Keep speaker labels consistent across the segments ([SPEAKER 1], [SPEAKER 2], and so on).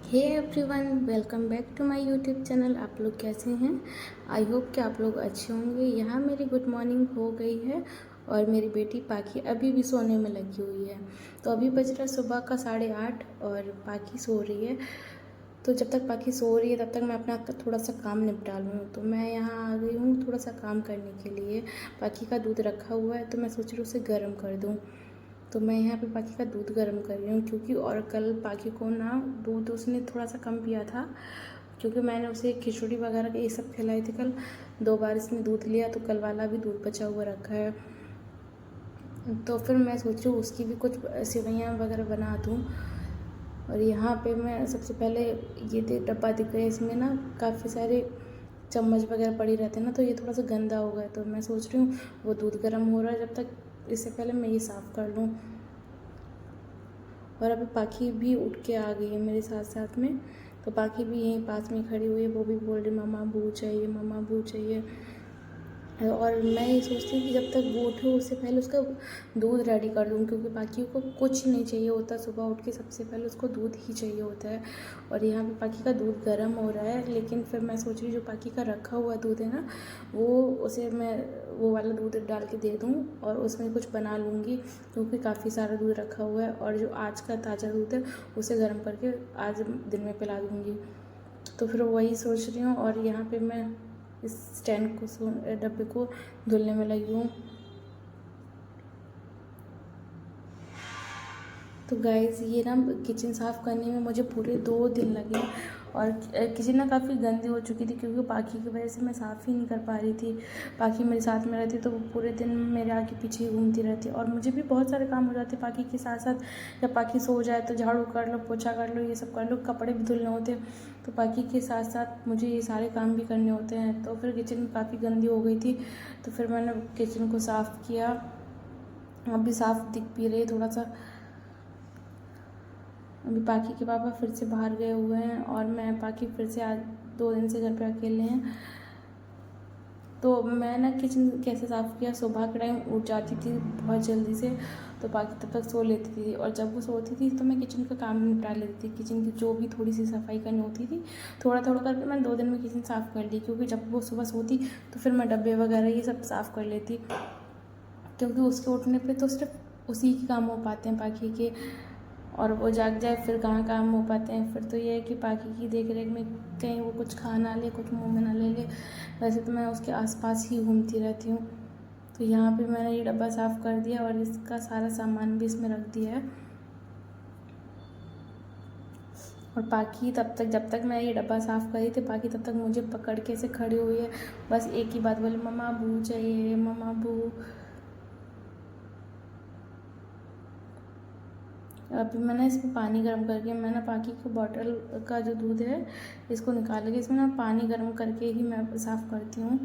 [SPEAKER 1] Hey everyone, welcome back to my YouTube channel. आप लोग कैसे हैं? आई होप कि आप लोग अच्छे होंगे। यहाँ मेरी गुड मॉर्निंग हो गई है और मेरी बेटी पाखी अभी भी सोने में लगी हुई है। तो अभी बज रहा है सुबह का 8:30 और पाखी सो रही है। तो जब तक पाखी सो रही है तब तक मैं अपना थोड़ा सा काम निपटा लूँ। तो मैं यहाँ आ गई हूँ थोड़ा सा काम करने के लिए। पाखी का दूध रखा हुआ है तो मैं सोच रही हूँ उसे गर्म कर दूँ। तो मैं यहाँ पे पाखी का दूध गर्म कर रही हूँ क्योंकि और कल पाखी को ना दूध उसने थोड़ा सा कम पिया था, क्योंकि मैंने उसे खिचड़ी वगैरह ये सब खिलाई थी कल। 2 बार इसने दूध लिया तो कल वाला भी दूध बचा हुआ रखा है। तो फिर मैं सोच रही हूँ उसकी भी कुछ सेवइयाँ वगैरह बना दूँ। और यहाँ पे मैं सबसे पहले ये डब्बा दिख रहा है, इसमें ना काफ़ी सारे चम्मच वगैरह पड़ी रहते हैं ना, तो ये थोड़ा सा गंदा हो गया। तो मैं सोच रही हूँ वो दूध गर्म हो रहा है, जब तक इससे पहले मैं ये साफ़ कर लूँ। और अभी पाखी भी उठ के आ गई है मेरे साथ साथ में। तो पाखी भी यहीं पास में खड़ी हुई है, वो भी बोल रही मम्मा बू चाहिए, मम्मा बू चाहिए। और मैं ये सोचती हूँ कि जब तक वो उठे उससे पहले उसका दूध रेडी कर दूँ, क्योंकि पाखी को कुछ नहीं चाहिए होता। सुबह उठ के सबसे पहले उसको दूध ही चाहिए होता है। और यहाँ पे पाखी का दूध गर्म हो रहा है, लेकिन फिर मैं सोच रही हूँ जो पाखी का रखा हुआ दूध है ना, वो उसे मैं वो वाला दूध डाल के दे दूँ और उसमें कुछ बना लूँगी, क्योंकि काफ़ी सारा दूध रखा हुआ है। और जो आज का ताज़ा दूध है उसे गर्म करके आज दिन में पिला दूँगी। तो फिर वही सोच रही हूँ। और यहाँ पे मैं इस स्टैंड को डब्बे को धुलने में लगी हूँ। तो गाइज़ ये ना किचन साफ़ करने में मुझे पूरे 2 दिन लगे। और किचन ना काफ़ी गंदी हो चुकी थी, क्योंकि पाखी की वजह से मैं साफ़ ही नहीं कर पा रही थी। पाखी मेरे साथ में रहती तो वो पूरे दिन मेरे आगे पीछे ही घूमती रहती, और मुझे भी बहुत सारे काम हो जाते पाखी के साथ साथ। जब पाखी सो जाए तो झाड़ू कर लो, पोछा कर लो, ये सब कर लो, कपड़े भी धुलने होते हैं। तो पाखी के साथ साथ मुझे ये सारे काम भी करने होते हैं। तो फिर किचन काफ़ी गंदी हो गई थी, तो फिर मैंने किचन को साफ़ किया। अभी साफ़ दिख भी रही है थोड़ा सा। अभी पाखी के पापा फिर से बाहर गए हुए हैं और मैं पाखी फिर से आज 2 दिन से घर पे अकेले हैं। तो मैं ना किचन कैसे साफ़ किया, सुबह के टाइम उठ जाती थी बहुत जल्दी से, तो पाखी तब तक सो लेती थी। और जब वो सोती थी तो मैं किचन का काम निपटा लेती थी। किचन की जो भी थोड़ी सी सफाई करनी होती थी, थोड़ा थोड़ा करके मैंने 2 दिन में किचन साफ़ कर ली, क्योंकि जब वो सुबह सोती तो फिर मैं डब्बे वगैरह ये सब साफ़ कर लेती, क्योंकि उसके उठने पे तो सिर्फ उसी के काम हो पाते हैं पाखी के। और वो जाग जाए फिर कहाँ काम हो पाते हैं। फिर तो ये है कि पाखी की देख रेख में कहीं वो कुछ खा ना ले, कुछ मुंह में ना ले ले। वैसे तो मैं उसके आसपास ही घूमती रहती हूँ। तो यहाँ पे मैंने ये डब्बा साफ़ कर दिया और इसका सारा सामान भी इसमें रख दिया है। और पाखी तब तक, जब तक मैं ये डब्बा साफ़ कर रही थी, पाखी तब तक मुझे पकड़ के ऐसे खड़ी हुई है, बस एक ही बात बोली, मम्मा बू चाहिए, मम्मा बू। अभी मैंने इसमें पानी गर्म करके, मैंने पाखी की बॉटल का जो दूध है इसको निकाल के इसमें ना पानी गर्म करके ही मैं साफ़ करती हूँ,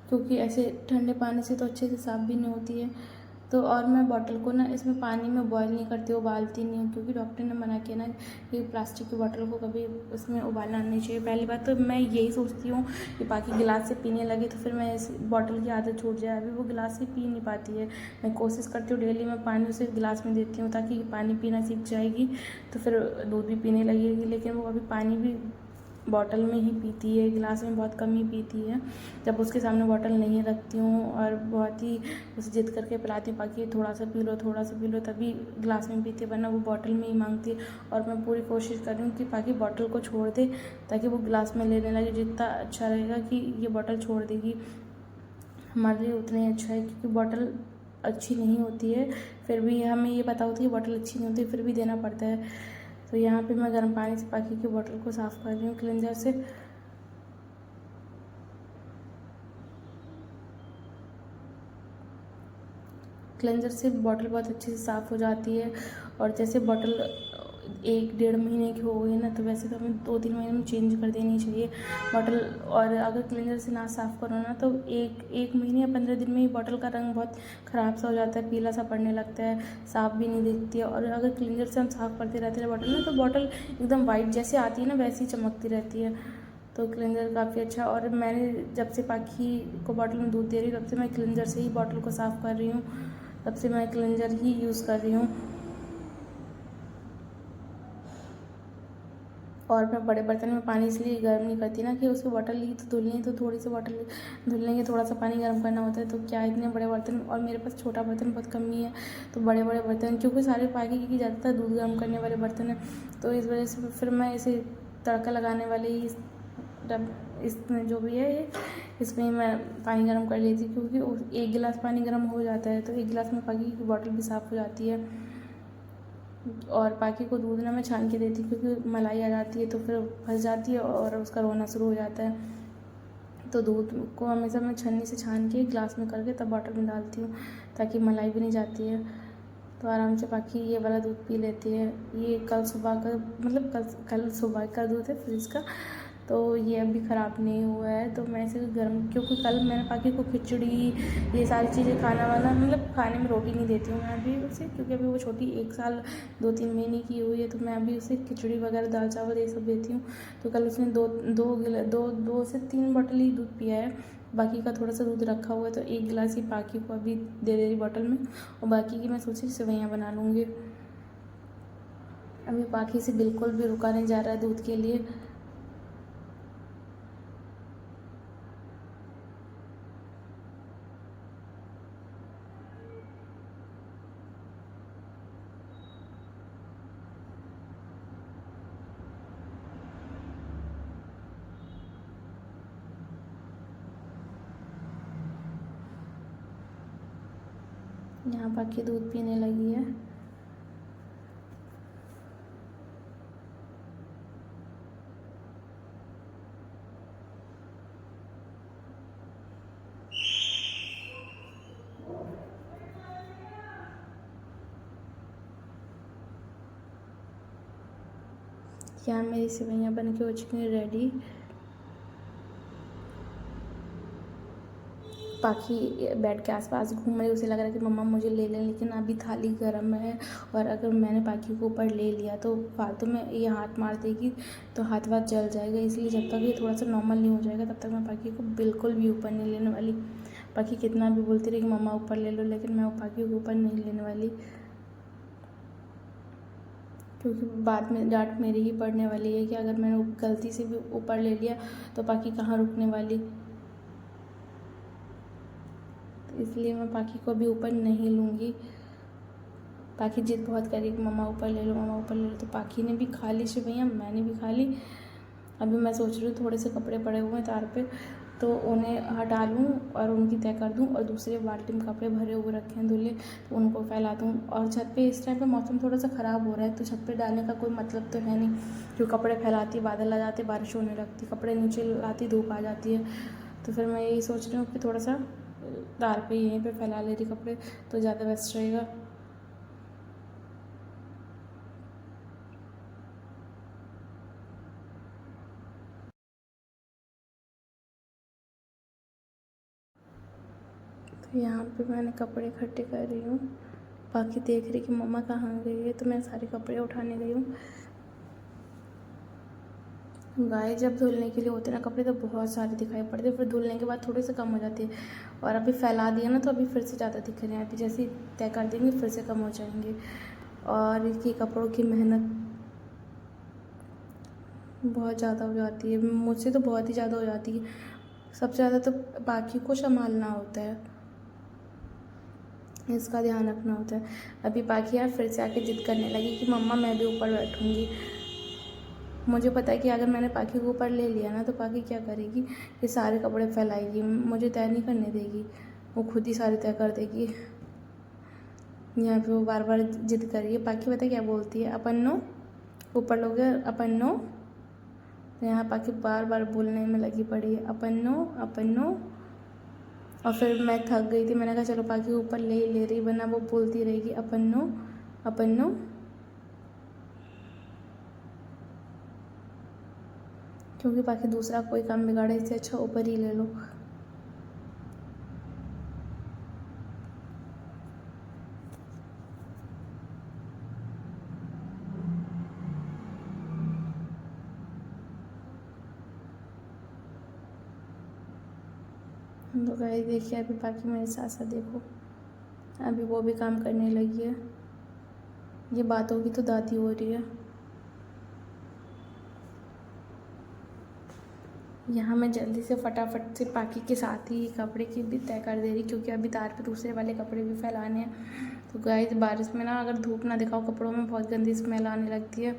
[SPEAKER 1] क्योंकि ऐसे ठंडे पानी से तो अच्छे से साफ़ भी नहीं होती है। तो और मैं बॉटल को ना इसमें पानी में बॉईल नहीं करती, उबालती नहीं हूँ, क्योंकि डॉक्टर ने मना किया ना कि प्लास्टिक की बॉटल को कभी उसमें उबालना नहीं चाहिए। पहली बात तो मैं यही सोचती हूँ कि पाखी गिलास से पीने लगे तो फिर मैं इस बॉटल की आदत छूट जाए। अभी वो गिलास से पी नहीं पाती है। मैं कोशिश करती हूँ डेली मैं पानी उसे गिलास में देती हूँ, ताकि पानी पीना सीख जाएगी तो फिर दूध भी पीने लगेगी। लेकिन वो अभी पानी भी बॉटल में ही पीती है, गिलास में बहुत कम ही पीती है। जब उसके सामने बॉटल नहीं रखती हूँ और बहुत ही उसे जिद करके पिलाती हूँ, बाकी थोड़ा सा पी लो, थोड़ा सा पी लो, तभी गिलास में पीती है, वरना वो बॉटल में ही मांगती है। और मैं पूरी कोशिश कर रही हूँ कि पाकि बॉटल को छोड़ दे, ताकि वो गिलास में लेने लगे। जितना अच्छा रहेगा कि ये बॉटल छोड़ देगी हमारे लिए उतना ही अच्छा है, क्योंकि बॉटल अच्छी नहीं होती है, फिर भी हमें ये पता होता है कि बॉटल अच्छी नहीं होती, फिर भी देना पड़ता है। तो यहाँ पे मैं गर्म पानी से पाखी की बॉटल को साफ़ कर रही हूँ क्लेंजर से। क्लेंजर से बॉटल बहुत अच्छे से साफ़ हो जाती है। और जैसे बॉटल 1-1.5 महीने की हो गई ना, तो वैसे तो हमें 2-3 महीने में चेंज कर देनी चाहिए बॉटल। और अगर क्लेंजर से ना साफ़ करो ना, तो एक महीने या 15 दिन में ही बॉटल का रंग बहुत ख़राब सा हो जाता है, पीला सा पड़ने लगता है, साफ़ भी नहीं दिखती है। और अगर क्लेंजर से हम साफ़ करते रहते हैं बॉटल ना, तो बॉटल एकदम वाइट जैसे आती है ना, वैसी चमकती रहती है। तो क्लेंजर काफ़ी अच्छा। और मैंने जब से पाखी को बॉटल में दूध दे रही हूँ, तब से मैं क्लेंजर से ही बॉटल को साफ़ कर रही हूँ, तब से मैं क्लेंजर ही यूज़ कर रही हूँ। और मैं बड़े बर्तन में पानी इसलिए गर्म नहीं करती ना कि उसकी बॉटल ली तो धुलनी है तो थोड़ी सी बॉटल धुलने के थोड़ा सा पानी गर्म करना होता है, तो क्या इतने बड़े बर्तन, और मेरे पास छोटा बर्तन बहुत कम ही है, तो बड़े बड़े बर्तन क्योंकि सारे पाकी की ज़्यादातर दूध गर्म करने वाले बर्तन हैं, तो इस वजह से फिर मैं इसे तड़का लगाने वाले ही इसमें जो भी है इसमें मैं पानी गर्म कर लेती, क्योंकि 1 गिलास पानी गर्म हो जाता है तो 1 गिलास में पाकी की बॉटल भी साफ़ हो जाती है। और पाकी को दूध ना मैं छान के देती, क्योंकि मलाई आ जाती है तो फिर फंस जाती है और उसका रोना शुरू हो जाता है, तो दूध को हमेशा मैं छन्नी से छान के ग्लास में करके तब बॉटल में डालती हूँ, ताकि मलाई भी नहीं जाती है, तो आराम से पाकी ये वाला दूध पी लेती है। ये कल सुबह का मतलब कल सुबह का दूध है फ्रिज का, तो ये अभी ख़राब नहीं हुआ है, तो मैं इसे गर्म, क्योंकि कल मैंने पाकी को खिचड़ी ये सारी चीज़ें खाना वाना मतलब खाने में रोटी नहीं देती हूँ मैं अभी उसे, क्योंकि अभी वो छोटी 1 साल 2-3 महीने की हुई है, तो मैं अभी उसे खिचड़ी वगैरह दाल चावल ये सब देती हूँ। तो कल उसने 2 से 3 बॉटल ही दूध पिया है, बाकी का थोड़ा सा दूध रखा हुआ है, तो 1 गिलास ही पाकी को अभी दे रही बॉटल में, और बाकी की मैं सोची सेवइयाँ बना लूँगी। अभी पाकी से बिल्कुल भी रुका नहीं जा रहा है दूध के लिए। यहाँ पाकी दूध पीने लगी है। यहाँ मेरी सेवइयाँ बन के हो चुकी हैं रेडी। पाखी बेड के आसपास घूम रही, उसे लग रहा है कि मम्मा मुझे ले लें, लेकिन अभी थाली गर्म है, और अगर मैंने पाखी को ऊपर ले लिया तो फालतू में ये हाथ मार देगी, तो हाथ वाथ जल जाएगा, इसलिए जब तक ये थोड़ा सा नॉर्मल नहीं हो जाएगा तब तक मैं पाखी को बिल्कुल भी ऊपर नहीं लेने वाली। पाखी कितना भी बोलती रही कि मम्मा ऊपर ले लो, लेकिन मैं पाखी को ऊपर नहीं लेने वाली, क्योंकि बाद में डांट मेरी ही पड़ने वाली है कि अगर मैंने गलती से भी ऊपर ले लिया तो पाखी कहाँ रुकने वाली। इसलिए मैं पाखी को अभी ऊपर नहीं लूँगी। पाखी जिद बहुत करी कि मम्मा ऊपर ले लो, मम्मा ऊपर ले लो, तो पाखी ने भी खा ली सेवइयाँ, मैंने भी खा ली। अभी मैं सोच रही हूँ थोड़े से कपड़े पड़े हुए हैं तार पे, तो उन्हें हटा लूँ और उनकी तय कर दूँ, और दूसरे बाल्टी में कपड़े भरे हुए रखे हैं धुले, तो उनको फैला दूँ। और छत पे इस टाइम पे मौसम थोड़ा सा ख़राब हो रहा है, तो छत पे डालने का कोई मतलब तो है नहीं, जो कपड़े फैलाती बादल आ जाते, बारिश होने लगती, कपड़े नीचे लाती धूप आ जाती है, तो फिर मैं यही सोच रही हूँ कि थोड़ा सा तार पे यहीं पे फैला ले रही कपड़े, तो ज़्यादा बेस्ट रहेगा। तो यहाँ पे मैंने कपड़े इकट्ठे कर रही हूँ, बाकी देख रही कि मम्मा कहाँ गई है, तो मैं सारे कपड़े उठाने गई हूँ। गाय जब धुलने के लिए होते हैं ना कपड़े, तो बहुत सारे दिखाई पड़ते हैं, फिर धुलने के बाद थोड़े से कम हो जाती है, और अभी फैला दिया ना तो अभी फिर से ज़्यादा दिख रहे हैं, अभी जैसे तय कर देंगे फिर से कम हो जाएंगे। और इसकी कपड़ों की मेहनत बहुत ज़्यादा हो जाती है, मुझसे तो बहुत ही ज़्यादा हो जाती है, सबसे ज़्यादा तो बाकी को संभालना होता है, इसका ध्यान रखना होता है। अभी बाकी यार फिर से आके जिद करने लगी कि मम्मा मैं भी ऊपर बैठूँगी। मुझे पता है कि अगर मैंने पाखी को ऊपर ले लिया ना तो पाखी क्या करेगी, ये सारे कपड़े फैलाएगी, मुझे तय नहीं करने देगी, वो खुद ही सारे तय कर देगी। यहाँ पे वो बार बार जिद कर रही है। पाखी पता है क्या बोलती है, अपन नो ऊपर लोगे, अपन नो। तो यहाँ पाखी बार बार बोलने में लगी पड़ी है, अपन नो अपन नो। और फिर मैं थक गई थी, मैंने कहा चलो पाखी ऊपर ले ही ले रही, वरना वो बोलती रहेगी अपन नो अपन नो। क्योंकि बाकी दूसरा कोई काम बिगाड़े, इससे अच्छा ऊपर ही ले लो। तो गाइस देखिए अभी बाकी मेरे साथ साथ देखो, अभी वो भी काम करने लगी है, ये बात होगी तो दादी हो रही है। यहाँ मैं जल्दी से फटाफट से पाकि के साथ ही कपड़े की भी तय कर दे रही, क्योंकि अभी तार पे दूसरे वाले कपड़े भी फैलाने हैं। तो गाइस बारिश में ना अगर धूप ना दिखाओ कपड़ों में बहुत गंदी स्मेल आने लगती है,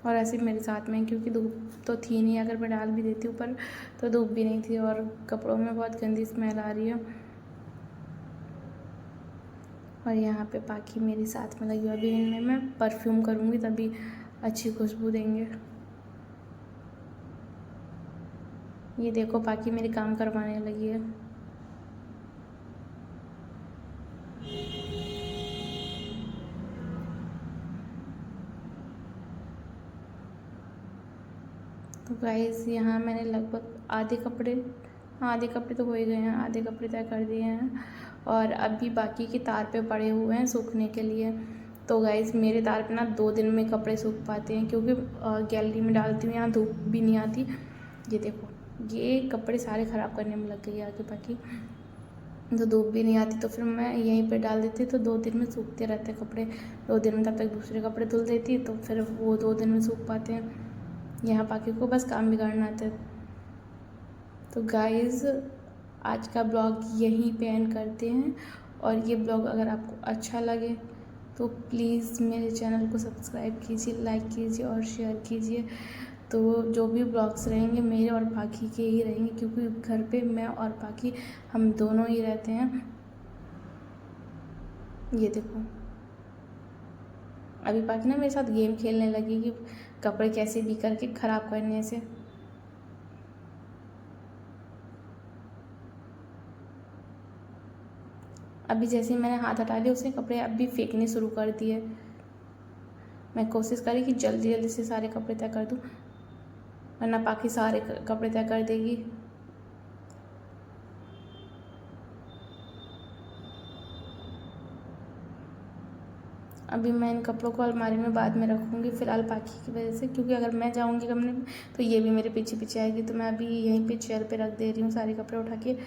[SPEAKER 1] और ऐसे मेरे साथ में, क्योंकि धूप तो थी नहीं, अगर मैं डाल भी देती ऊपर तो धूप भी नहीं थी और कपड़ों में बहुत गंदी स्मेल आ रही है। और यहाँ पे पाकि मेरे साथ में लगी हुई, अभी इनमें मैं परफ्यूम करूँगी तभी अच्छी खुशबू देंगे। ये देखो पाकि मेरी काम करवाने लगी है। तो गाइस यहाँ मैंने लगभग आधे कपड़े तो हो ही गए हैं, आधे कपड़े तय कर दिए हैं और अभी बाकी के तार पे पड़े हुए हैं सूखने के लिए। तो गाइस मेरे तार पे ना 2 दिन में कपड़े सूख पाते हैं, क्योंकि गैलरी में डालती हूँ, यहाँ धूप भी नहीं आती। ये देखो ये कपड़े सारे ख़राब करने में लग गई आगे बाकी, तो धूप भी नहीं आती, तो फिर मैं यहीं पे डाल देती, तो 2 दिन में सूखते रहते कपड़े। 2 दिन में तब तक दूसरे कपड़े धुल देती, तो फिर वो 2 दिन में सूख पाते हैं। यहाँ पाकि को बस काम बिगाड़ना आता है। तो गाइज़ आज का ब्लॉग यहीं पे एंड करते हैं, और ये ब्लॉग अगर आपको अच्छा लगे तो प्लीज़ मेरे चैनल को सब्सक्राइब कीजिए, लाइक कीजिए और शेयर कीजिए। तो जो भी ब्लॉग्स रहेंगे मेरे और पाकि के ही रहेंगे, क्योंकि घर पे मैं और पाकि हम दोनों ही रहते हैं। ये देखो अभी पाकि ना मेरे साथ गेम खेलने लगी कि कपड़े कैसे भी करके ख़राब करने से। अभी जैसे ही मैंने हाथ हटा लिया उसने कपड़े अभी फेंकने शुरू कर दिए। मैं कोशिश करी कि जल्दी जल्दी से सारे कपड़े तय कर दूँ, वरना पाकि सारे कपड़े तय कर देगी। अभी मैं इन कपड़ों को अलमारी में बाद में रखूँगी, फ़िलहाल पाकि की वजह से, क्योंकि अगर मैं जाऊँगी कमरे में तो ये भी मेरे पीछे पीछे आएगी। तो मैं अभी यहीं पे चेयर पे रख दे रही हूँ सारे कपड़े उठा के।